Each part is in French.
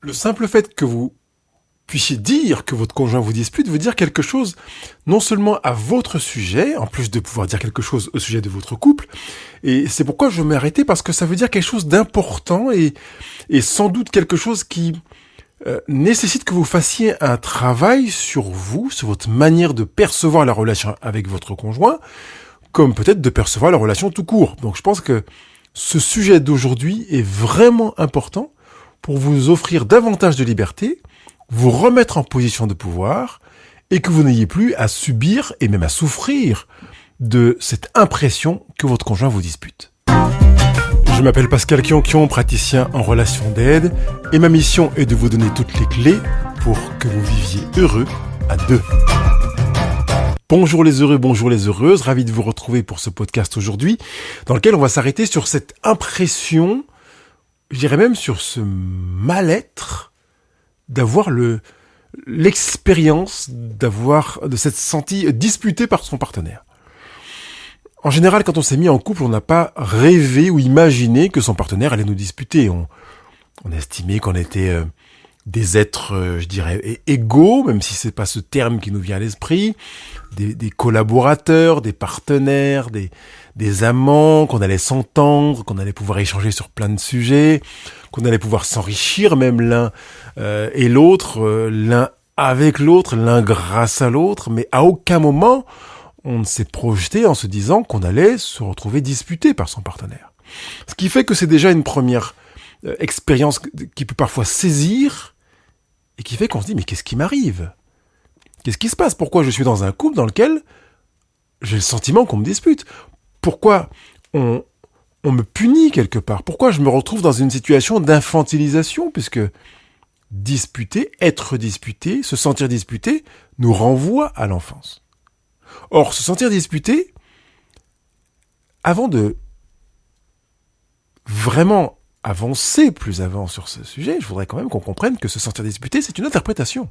Le simple fait que vous puissiez dire que votre conjoint vous dispute veut dire quelque chose non seulement à votre sujet, en plus de pouvoir dire quelque chose au sujet de votre couple, et c'est pourquoi je m'ai arrêté, parce que ça veut dire quelque chose d'important et sans doute quelque chose qui nécessite que vous fassiez un travail sur vous, sur votre manière de percevoir la relation avec votre conjoint, comme peut-être de percevoir la relation tout court. Donc je pense que ce sujet d'aujourd'hui est vraiment important pour vous offrir davantage de liberté, vous remettre en position de pouvoir, et que vous n'ayez plus à subir et même à souffrir de cette impression que votre conjoint vous dispute. Je m'appelle Pascal Kionkion, praticien en relations d'aide, et ma mission est de vous donner toutes les clés pour que vous viviez heureux à deux. Bonjour les heureux, bonjour les heureuses, ravi de vous retrouver pour ce podcast aujourd'hui, dans lequel on va s'arrêter sur cette impression, je dirais même sur ce mal-être d'avoir l'expérience de s'être senti disputé par son partenaire. En général, quand on s'est mis en couple, on n'a pas rêvé ou imaginé que son partenaire allait nous disputer. On estimait qu'on était des êtres, je dirais, égaux, même si c'est pas ce terme qui nous vient à l'esprit, des collaborateurs, des partenaires, des amants, qu'on allait s'entendre, qu'on allait pouvoir échanger sur plein de sujets, qu'on allait pouvoir s'enrichir même l'un et l'autre, l'un avec l'autre, l'un grâce à l'autre, mais à aucun moment on ne s'est projeté en se disant qu'on allait se retrouver disputé par son partenaire. Ce qui fait que c'est déjà une première expérience qui peut parfois saisir et qui fait qu'on se dit mais qu'est-ce qui m'arrive ? Qu'est-ce qui se passe ? Pourquoi je suis dans un couple dans lequel j'ai le sentiment qu'on me dispute ? Pourquoi on me punit quelque part ? Pourquoi je me retrouve dans une situation d'infantilisation ? Puisque disputer, être disputé, se sentir disputé nous renvoie à l'enfance. Or, se sentir disputé, avant de vraiment avancer plus avant sur ce sujet, je voudrais quand même qu'on comprenne que se sentir disputé, c'est une interprétation.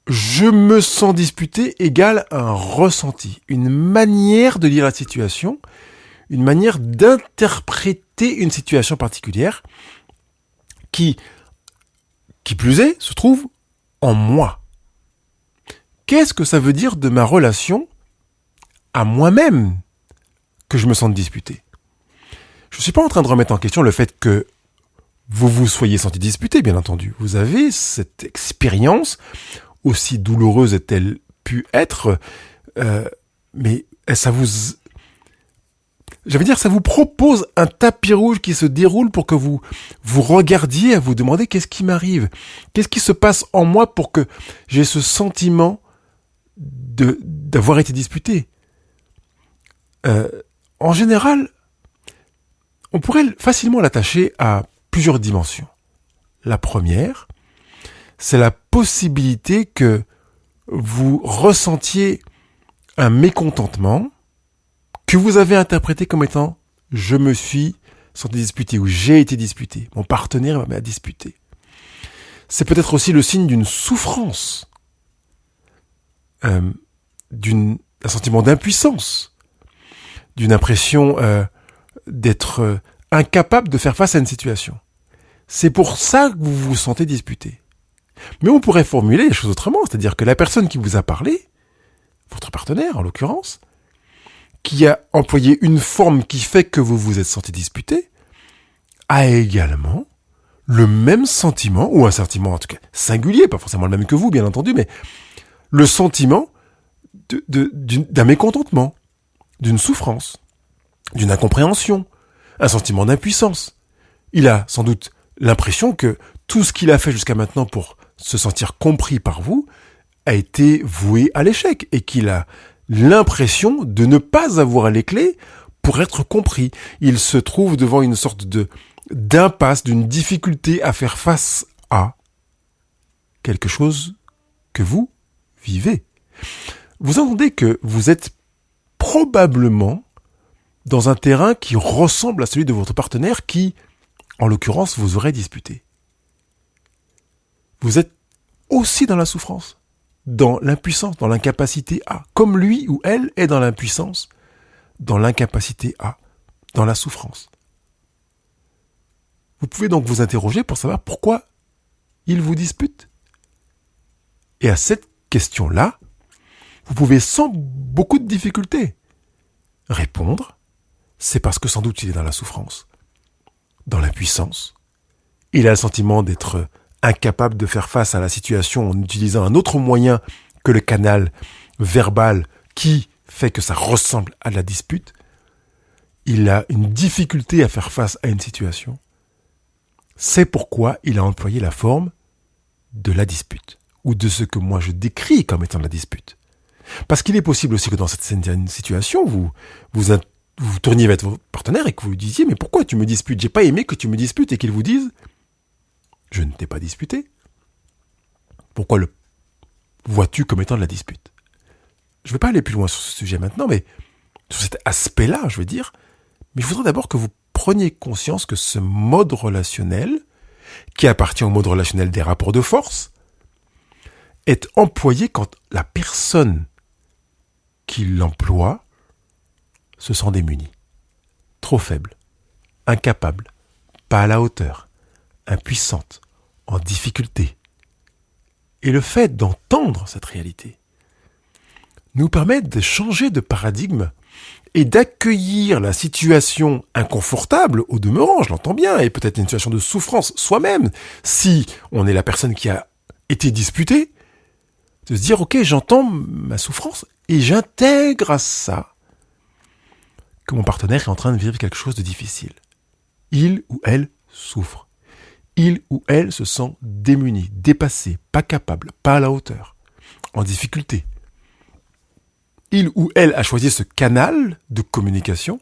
Je me sens disputé égale un ressenti, une manière de lire la situation, une manière d'interpréter une situation particulière qui plus est, se trouve en moi. Qu'est-ce que ça veut dire de ma relation à moi-même que je me sente disputé ? Je ne suis pas en train de remettre en question le fait que vous vous soyez senti disputé, bien entendu. Vous avez cette expérience, aussi douloureuse est-elle pu être, mais ça vous... ça vous propose un tapis rouge qui se déroule pour que vous regardiez à vous demander qu'est-ce qui m'arrive ? Qu'est-ce qui se passe en moi pour que j'ai ce sentiment d'avoir été disputé. En général, on pourrait facilement l'attacher à plusieurs dimensions. La première, c'est la possibilité que vous ressentiez un mécontentement que vous avez interprété comme étant « je me suis senti disputé » ou « j'ai été disputé ». Mon partenaire m'a disputé. C'est peut-être aussi le signe d'une souffrance, d'un sentiment d'impuissance, d'une impression d'être incapable de faire face à une situation. C'est pour ça que vous vous sentez disputé. Mais on pourrait formuler les choses autrement, c'est-à-dire que la personne qui vous a parlé, votre partenaire en l'occurrence, qui a employé une forme qui fait que vous vous êtes senti disputé, a également le même sentiment, ou un sentiment en tout cas singulier, pas forcément le même que vous bien entendu, mais le sentiment d'un mécontentement, d'une souffrance, d'une incompréhension, un sentiment d'impuissance. Il a sans doute l'impression que tout ce qu'il a fait jusqu'à maintenant pour se sentir compris par vous a été voué à l'échec et qu'il a l'impression de ne pas avoir les clés pour être compris. Il se trouve devant une sorte d'impasse, d'une difficulté à faire face à quelque chose que vous vivez. Vous entendez que vous êtes probablement dans un terrain qui ressemble à celui de votre partenaire qui, en l'occurrence, vous aurait disputé. Vous êtes aussi dans la souffrance, dans l'impuissance, dans l'incapacité à, comme lui ou elle est dans l'impuissance, dans l'incapacité à, dans la souffrance. Vous pouvez donc vous interroger pour savoir pourquoi il vous dispute. Et à cette question-là, vous pouvez sans beaucoup de difficulté répondre, c'est parce que sans doute il est dans la souffrance, dans l'impuissance. Il a le sentiment d'être incapable de faire face à la situation en utilisant un autre moyen que le canal verbal qui fait que ça ressemble à de la dispute. Il a une difficulté à faire face à une situation. C'est pourquoi il a employé la forme de la dispute, ou de ce que moi je décris comme étant de la dispute. Parce qu'il est possible aussi que dans cette situation, vous tourniez vers votre partenaire et que vous lui disiez « Mais pourquoi tu me disputes ? J'ai pas aimé que tu me disputes » et qu'il vous dise « Je ne t'ai pas disputé. Pourquoi le vois-tu comme étant de la dispute ?» Je ne vais pas aller plus loin sur ce sujet maintenant, mais sur cet aspect-là, je veux dire, mais je voudrais d'abord que vous preniez conscience que ce mode relationnel, qui appartient au mode relationnel des rapports de force, est employé quand la personne qui l'emploie se sent démunie, trop faible, incapable, pas à la hauteur, impuissante, en difficulté. Et le fait d'entendre cette réalité nous permet de changer de paradigme et d'accueillir la situation inconfortable au demeurant, je l'entends bien, et peut-être une situation de souffrance soi-même, si on est la personne qui a été disputée, de se dire, ok, j'entends ma souffrance et j'intègre à ça que mon partenaire est en train de vivre quelque chose de difficile. Il ou elle souffre. Il ou elle se sent démuni, dépassé, pas capable, pas à la hauteur, en difficulté. Il ou elle a choisi ce canal de communication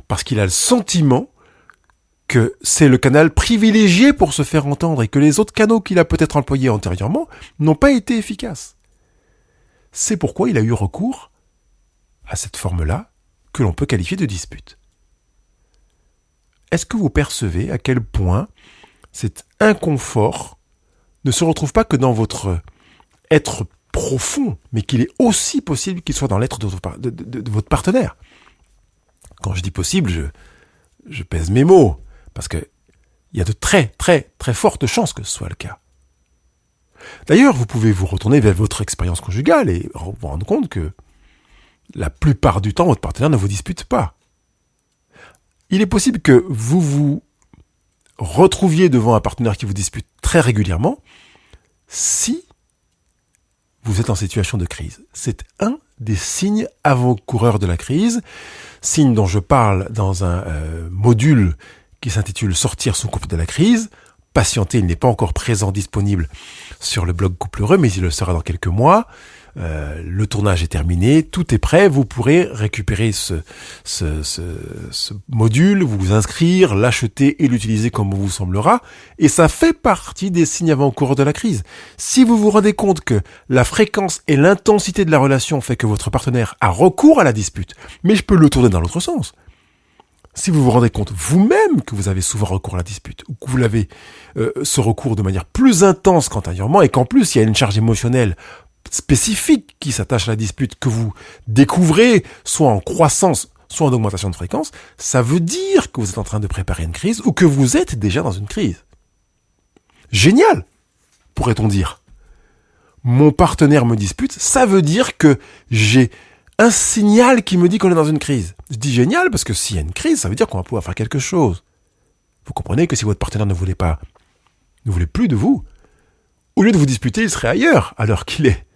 parce qu'il a le sentiment que c'est le canal privilégié pour se faire entendre et que les autres canaux qu'il a peut-être employés antérieurement n'ont pas été efficaces. C'est pourquoi il a eu recours à cette forme-là que l'on peut qualifier de dispute. Est-ce que vous percevez à quel point cet inconfort ne se retrouve pas que dans votre être profond, mais qu'il est aussi possible qu'il soit dans l'être de votre partenaire? Quand je dis possible, je pèse mes mots, parce qu'il y a de très, très, très fortes chances que ce soit le cas. D'ailleurs, vous pouvez vous retourner vers votre expérience conjugale et vous rendre compte que la plupart du temps, votre partenaire ne vous dispute pas. Il est possible que vous vous retrouviez devant un partenaire qui vous dispute très régulièrement si vous êtes en situation de crise. C'est un des signes avant-coureurs de la crise, signe dont je parle dans un module qui s'intitule « Sortir son couple de la crise ». Patientez, il n'est pas encore présent, disponible sur le blog Couple Heureux, mais il le sera dans quelques mois. Le tournage est terminé, tout est prêt, vous pourrez récupérer ce module, vous inscrire, l'acheter et l'utiliser comme vous semblera, et ça fait partie des signes avant-coureurs de la crise. Si vous vous rendez compte que la fréquence et l'intensité de la relation fait que votre partenaire a recours à la dispute, mais je peux le tourner dans l'autre sens. Si vous vous rendez compte vous-même que vous avez souvent recours à la dispute, ou que vous l'avez ce recours de manière plus intense qu'antérieurement, et qu'en plus il y a une charge émotionnelle spécifique qui s'attache à la dispute que vous découvrez, soit en croissance, soit en augmentation de fréquence, ça veut dire que vous êtes en train de préparer une crise ou que vous êtes déjà dans une crise. Génial, pourrait-on dire. Mon partenaire me dispute, ça veut dire que j'ai un signal qui me dit qu'on est dans une crise. Je dis génial parce que s'il y a une crise, ça veut dire qu'on va pouvoir faire quelque chose. Vous comprenez que si votre partenaire ne voulait plus de vous, au lieu de vous disputer, il serait ailleurs à l'heure qu'il est.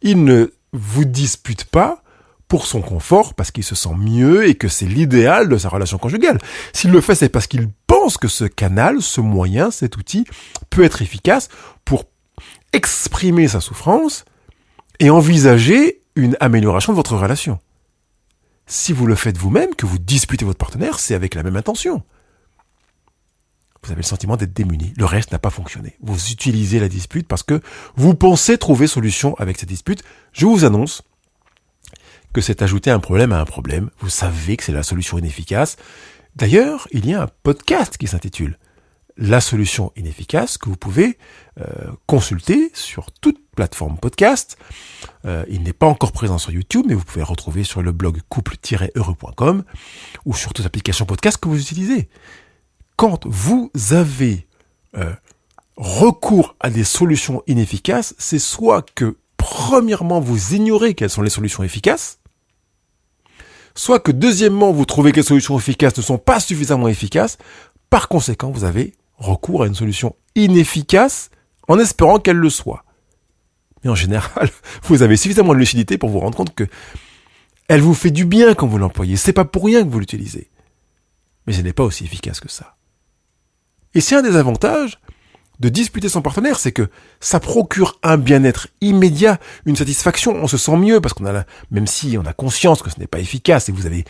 Il ne vous dispute pas pour son confort, parce qu'il se sent mieux et que c'est l'idéal de sa relation conjugale. S'il le fait, c'est parce qu'il pense que ce canal, ce moyen, cet outil peut être efficace pour exprimer sa souffrance et envisager une amélioration de votre relation. Si vous le faites vous-même, que vous disputez votre partenaire, c'est avec la même intention. Vous avez le sentiment d'être démuni. Le reste n'a pas fonctionné. Vous utilisez la dispute parce que vous pensez trouver solution avec cette dispute. Je vous annonce que c'est ajouter un problème à un problème. Vous savez que c'est la solution inefficace. D'ailleurs, il y a un podcast qui s'intitule « La solution inefficace » que vous pouvez consulter sur toute plateforme podcast. Il n'est pas encore présent sur YouTube, mais vous pouvez le retrouver sur le blog couple-heureux.com ou sur toute application podcast que vous utilisez. quand vous avez recours à des solutions inefficaces, c'est soit que, premièrement, vous ignorez quelles sont les solutions efficaces, soit que, deuxièmement, vous trouvez que les solutions efficaces ne sont pas suffisamment efficaces. Par conséquent, vous avez recours à une solution inefficace en espérant qu'elle le soit. Mais en général, vous avez suffisamment de lucidité pour vous rendre compte que elle vous fait du bien quand vous l'employez. C'est pas pour rien que vous l'utilisez. Mais elle n'est pas aussi efficace que ça. Et c'est un des avantages de disputer son partenaire, c'est que ça procure un bien-être immédiat, une satisfaction, on se sent mieux parce même si on a conscience que ce n'est pas efficace et vous avez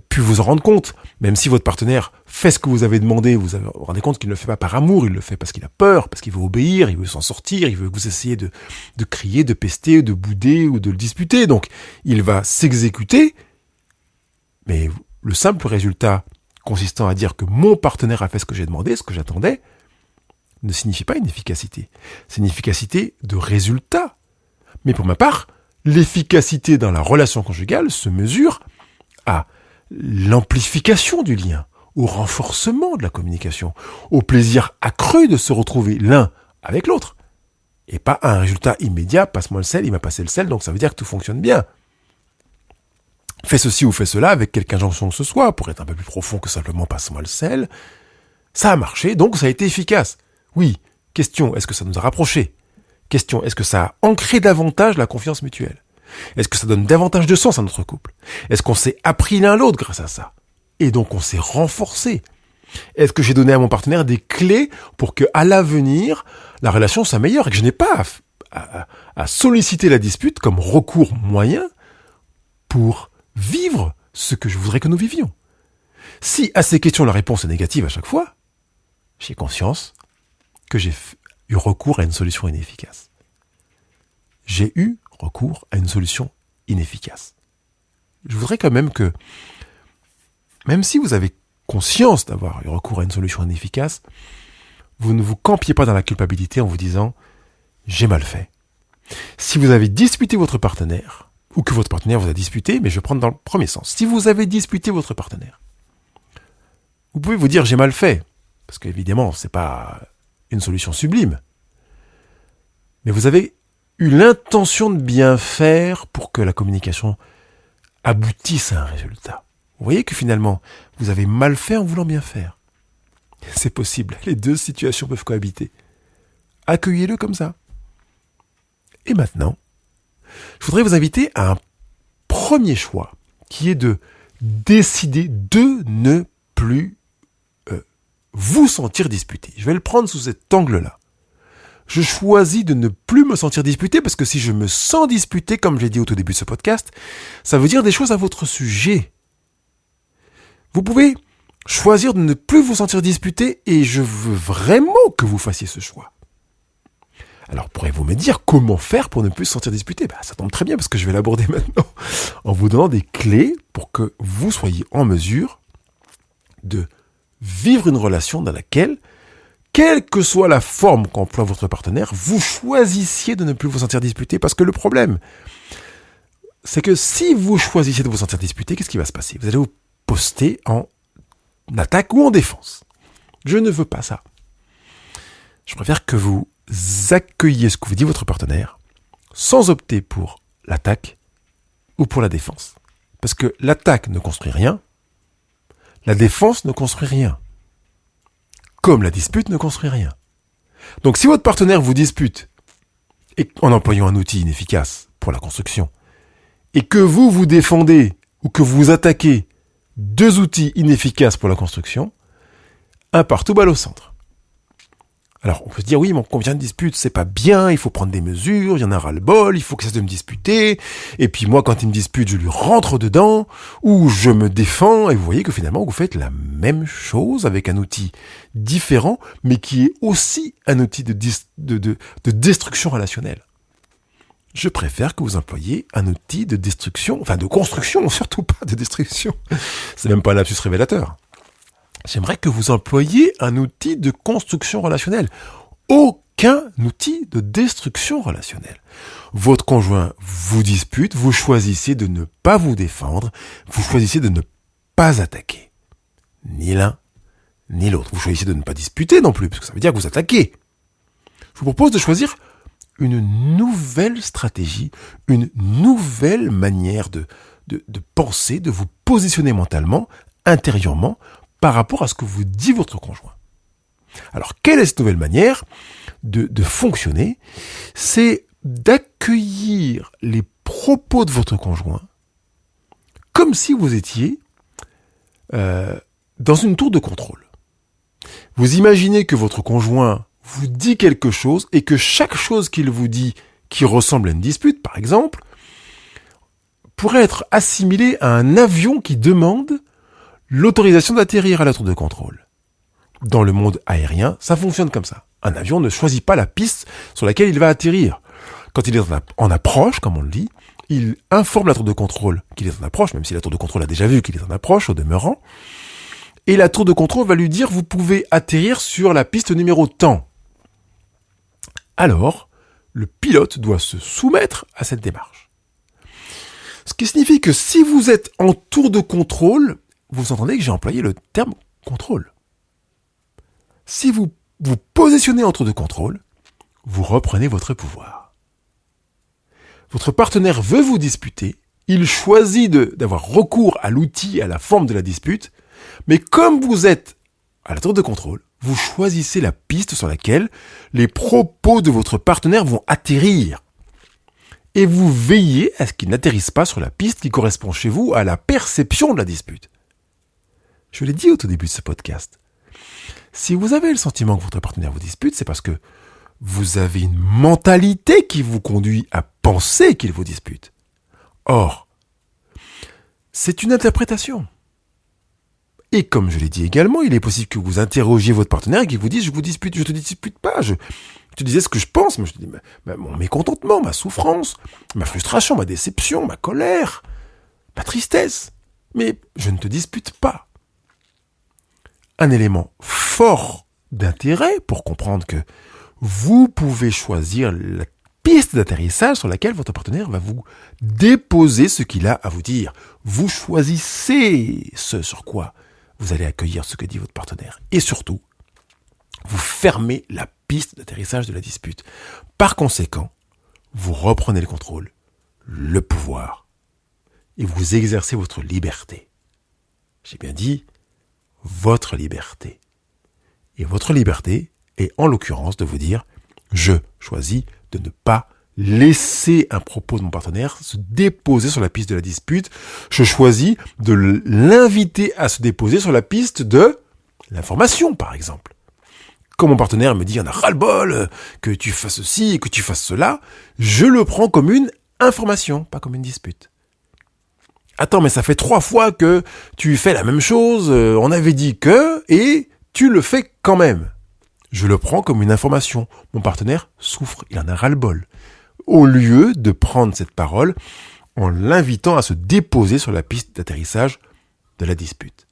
pu vous en rendre compte, même si votre partenaire fait ce que vous avez demandé, vous vous rendez compte qu'il ne le fait pas par amour, il le fait parce qu'il a peur, parce qu'il veut obéir, il veut s'en sortir, il veut que vous essayiez de crier, de pester, de bouder ou de le disputer. Donc, il va s'exécuter, mais le simple résultat consistant à dire que mon partenaire a fait ce que j'ai demandé, ce que j'attendais, ne signifie pas une efficacité. C'est une efficacité de résultat. Mais pour ma part, l'efficacité dans la relation conjugale se mesure à l'amplification du lien, au renforcement de la communication, au plaisir accru de se retrouver l'un avec l'autre. Et pas à un résultat immédiat, passe-moi le sel, il m'a passé le sel, donc ça veut dire que tout fonctionne bien. Fais ceci ou fais cela avec quelque injonction que ce soit, pour être un peu plus profond que simplement passe-moi le sel. Ça a marché, donc ça a été efficace. Oui, question, est-ce que ça nous a rapprochés ? Question, est-ce que ça a ancré davantage la confiance mutuelle ? Est-ce que ça donne davantage de sens à notre couple ? Est-ce qu'on s'est appris l'un l'autre grâce à ça ? Et donc on s'est renforcé. Est-ce que j'ai donné à mon partenaire des clés pour qu'à l'avenir, la relation s'améliore et que je n'ai pas à solliciter la dispute comme recours moyen pour vivre ce que je voudrais que nous vivions ? Si à ces questions la réponse est négative à chaque fois, j'ai conscience que j'ai eu recours à une solution inefficace. J'ai eu recours à une solution inefficace. Je voudrais quand même que, même si vous avez conscience d'avoir eu recours à une solution inefficace, vous ne vous campiez pas dans la culpabilité en vous disant « j'ai mal fait ». Si vous avez disputé votre partenaire, ou que votre partenaire vous a disputé, mais je vais prendre dans le premier sens, si vous avez disputé votre partenaire, vous pouvez vous dire « j'ai mal fait », parce qu'évidemment, ce n'est pas une solution sublime. Mais vous avez eu l'intention de bien faire pour que la communication aboutisse à un résultat. Vous voyez que finalement, vous avez mal fait en voulant bien faire. C'est possible, les deux situations peuvent cohabiter. Accueillez-le comme ça. Et maintenant, je voudrais vous inviter à un premier choix, qui est de décider de ne plus vous sentir disputé. Je vais le prendre sous cet angle-là. Je choisis de ne plus me sentir disputé parce que si je me sens disputé, comme je l'ai dit au tout début de ce podcast, ça veut dire des choses à votre sujet. Vous pouvez choisir de ne plus vous sentir disputé et je veux vraiment que vous fassiez ce choix. Alors pourrez-vous me dire comment faire pour ne plus se sentir disputé ? Ça tombe très bien parce que je vais l'aborder maintenant en vous donnant des clés pour que vous soyez en mesure de vivre une relation dans laquelle, quelle que soit la forme qu'emploie votre partenaire, vous choisissiez de ne plus vous sentir disputé. Parce que le problème, c'est que si vous choisissez de vous sentir disputé, qu'est-ce qui va se passer ? Vous allez vous poster en attaque ou en défense. Je ne veux pas ça. Je préfère que vous accueilliez ce que vous dit votre partenaire sans opter pour l'attaque ou pour la défense. Parce que l'attaque ne construit rien, la défense ne construit rien. Comme la dispute ne construit rien. Donc si votre partenaire vous dispute, et en employant un outil inefficace pour la construction, et que vous vous défendez ou que vous attaquez deux outils inefficaces pour la construction, un partout balle au centre. Alors on peut se dire oui, mais combien de disputes, c'est pas bien, il faut prendre des mesures, il y en a ras-le-bol, il faut qu'il cesse de me disputer, et puis moi quand il me dispute, je lui rentre dedans, ou je me défends, et vous voyez que finalement vous faites la même chose avec un outil différent, mais qui est aussi un outil de destruction relationnelle. Je préfère que vous employiez un outil de destruction, enfin de construction, surtout pas de destruction. C'est même pas un lapsus révélateur. J'aimerais que vous employiez un outil de construction relationnelle. Aucun outil de destruction relationnelle. Votre conjoint vous dispute, vous choisissez de ne pas vous défendre, vous choisissez de ne pas attaquer. Ni l'un, ni l'autre. Vous choisissez de ne pas disputer non plus, parce que ça veut dire que vous attaquez. Je vous propose de choisir une nouvelle stratégie, une nouvelle manière de penser, de vous positionner mentalement, intérieurement, par rapport à ce que vous dit votre conjoint. Alors, quelle est cette nouvelle manière de fonctionner? C'est d'accueillir les propos de votre conjoint comme si vous étiez dans une tour de contrôle. Vous imaginez que votre conjoint vous dit quelque chose et que chaque chose qu'il vous dit qui ressemble à une dispute, par exemple, pourrait être assimilée à un avion qui demande l'autorisation d'atterrir à la tour de contrôle. Dans le monde aérien, ça fonctionne comme ça. Un avion ne choisit pas la piste sur laquelle il va atterrir. Quand il est en approche, comme on le dit, il informe la tour de contrôle qu'il est en approche, même si la tour de contrôle a déjà vu qu'il est en approche au demeurant. Et la tour de contrôle va lui dire « Vous pouvez atterrir sur la piste numéro tant ». Alors, le pilote doit se soumettre à cette démarche. Ce qui signifie que si vous êtes en tour de contrôle, vous entendez que j'ai employé le terme « contrôle ». Si vous vous positionnez en tour de contrôle, vous reprenez votre pouvoir. Votre partenaire veut vous disputer, il choisit d'avoir recours à l'outil, à la forme de la dispute, mais comme vous êtes à la tour de contrôle, vous choisissez la piste sur laquelle les propos de votre partenaire vont atterrir. Et vous veillez à ce qu'ils n'atterrissent pas sur la piste qui correspond chez vous à la perception de la dispute. Je l'ai dit au tout début de ce podcast. Si vous avez le sentiment que votre partenaire vous dispute, c'est parce que vous avez une mentalité qui vous conduit à penser qu'il vous dispute. Or, c'est une interprétation. Et comme je l'ai dit également, il est possible que vous interrogiez votre partenaire et qu'il vous dise « Je te dispute pas, je te disais ce que je pense, mais je te dis mon mécontentement, ma souffrance, ma frustration, ma déception, ma colère, ma tristesse. Mais je ne te dispute pas. » Un élément fort d'intérêt pour comprendre que vous pouvez choisir la piste d'atterrissage sur laquelle votre partenaire va vous déposer ce qu'il a à vous dire. Vous choisissez ce sur quoi vous allez accueillir ce que dit votre partenaire. Et surtout, vous fermez la piste d'atterrissage de la dispute. Par conséquent, vous reprenez le contrôle, le pouvoir, et vous exercez votre liberté. J'ai bien dit, votre liberté. Et votre liberté est en l'occurrence de vous dire « Je choisis de ne pas laisser un propos de mon partenaire se déposer sur la piste de la dispute. Je choisis de l'inviter à se déposer sur la piste de l'information, par exemple. Quand mon partenaire me dit « On a ras-le-bol, que tu fasses ceci, que tu fasses cela », je le prends comme une information, pas comme une dispute. Attends, mais ça fait 3 fois que tu fais la même chose, on avait dit que, et tu le fais quand même. Je le prends comme une information. Mon partenaire souffre, il en a ras-le-bol. Au lieu de prendre cette parole en l'invitant à se déposer sur la piste d'atterrissage de la dispute.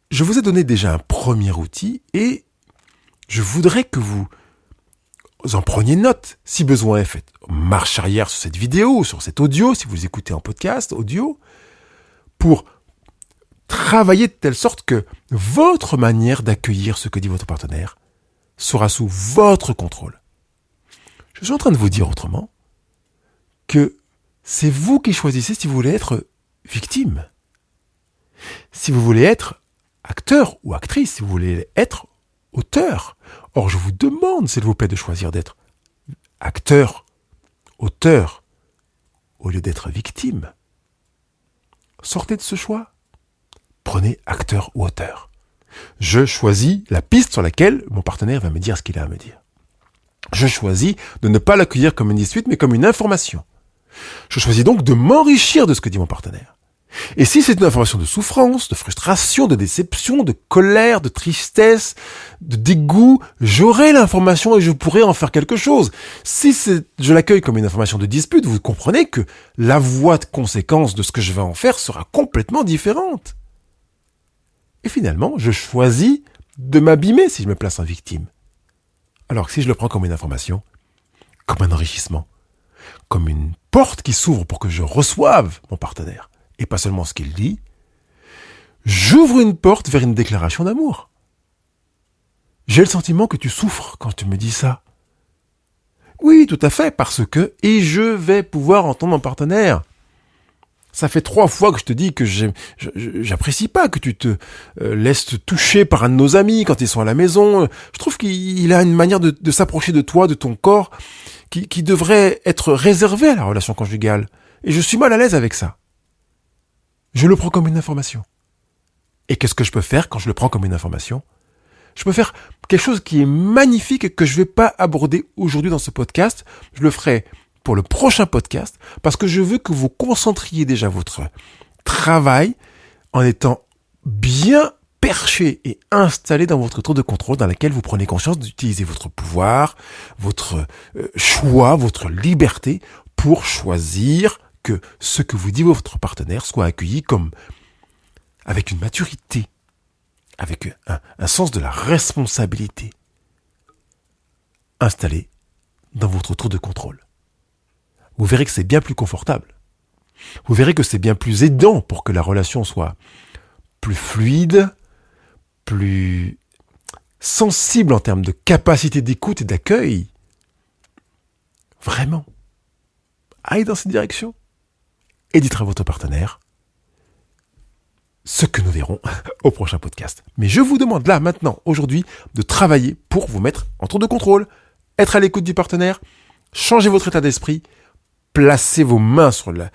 Je vous ai donné déjà un premier outil et je voudrais que vous en preniez note. Si besoin est, faites marche arrière sur cette vidéo, sur cet audio, si vous écoutez en podcast audio, pour travailler de telle sorte que votre manière d'accueillir ce que dit votre partenaire sera sous votre contrôle. Je suis en train de vous dire autrement que c'est vous qui choisissez si vous voulez être victime, si vous voulez être acteur ou actrice, si vous voulez être auteur. Or, je vous demande, s'il vous plaît, de choisir d'être acteur, auteur, au lieu d'être victime. Sortez de ce choix. Prenez acteur ou auteur. Je choisis la piste sur laquelle mon partenaire va me dire ce qu'il a à me dire. Je choisis de ne pas l'accueillir comme une dispute, mais comme une information. Je choisis donc de m'enrichir de ce que dit mon partenaire. Et si c'est une information de souffrance, de frustration, de déception, de colère, de tristesse, de dégoût, j'aurai l'information et je pourrai en faire quelque chose. Si je l'accueille comme une information de dispute, vous comprenez que la voie de conséquence de ce que je vais en faire sera complètement différente. Et finalement, je choisis de m'abîmer si je me place en victime. Alors que si je le prends comme une information, comme un enrichissement, comme une porte qui s'ouvre pour que je reçoive mon partenaire, et pas seulement ce qu'il dit, j'ouvre une porte vers une déclaration d'amour. J'ai le sentiment que tu souffres quand tu me dis ça. Oui, tout à fait, parce que, et je vais pouvoir entendre mon partenaire. Ça fait 3 fois que je te dis que j'apprécie pas que tu te laisses te toucher par un de nos amis quand ils sont à la maison. Je trouve qu'il a une manière de s'approcher de toi, de ton corps, qui devrait être réservée à la relation conjugale. Et je suis mal à l'aise avec ça. Je le prends comme une information. Et qu'est-ce que je peux faire quand je le prends comme une information ? Je peux faire quelque chose qui est magnifique et que je ne vais pas aborder aujourd'hui dans ce podcast. Je le ferai pour le prochain podcast parce que je veux que vous concentriez déjà votre travail en étant bien perché et installé dans votre tour de contrôle dans laquelle vous prenez conscience d'utiliser votre pouvoir, votre choix, votre liberté pour choisir que ce que vous dit votre partenaire soit accueilli comme avec une maturité, avec un sens de la responsabilité installé dans votre tour de contrôle. Vous verrez que c'est bien plus confortable. Vous verrez que c'est bien plus aidant pour que la relation soit plus fluide, plus sensible en termes de capacité d'écoute et d'accueil. Vraiment. Allez dans cette direction et dites à votre partenaire ce que nous verrons au prochain podcast. Mais je vous demande là, maintenant, aujourd'hui, de travailler pour vous mettre en tour de contrôle, être à l'écoute du partenaire, changer votre état d'esprit, placer vos mains sur la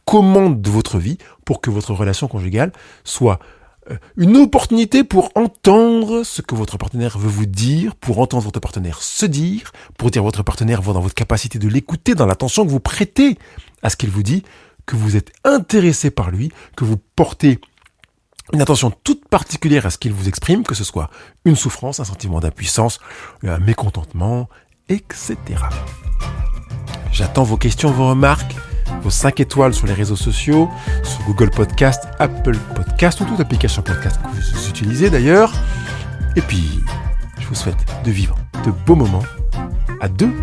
commande de votre vie pour que votre relation conjugale soit une opportunité pour entendre ce que votre partenaire veut vous dire, pour entendre votre partenaire se dire, pour dire votre partenaire dans votre capacité de l'écouter, dans l'attention que vous prêtez à ce qu'il vous dit, que vous êtes intéressé par lui, que vous portez une attention toute particulière à ce qu'il vous exprime, que ce soit une souffrance, un sentiment d'impuissance, un mécontentement, etc. J'attends vos questions, vos remarques, vos 5 étoiles sur les réseaux sociaux, sur Google Podcast, Apple Podcast ou toute application podcast que vous utilisez d'ailleurs. Et puis, je vous souhaite de vivre de beaux moments à deux.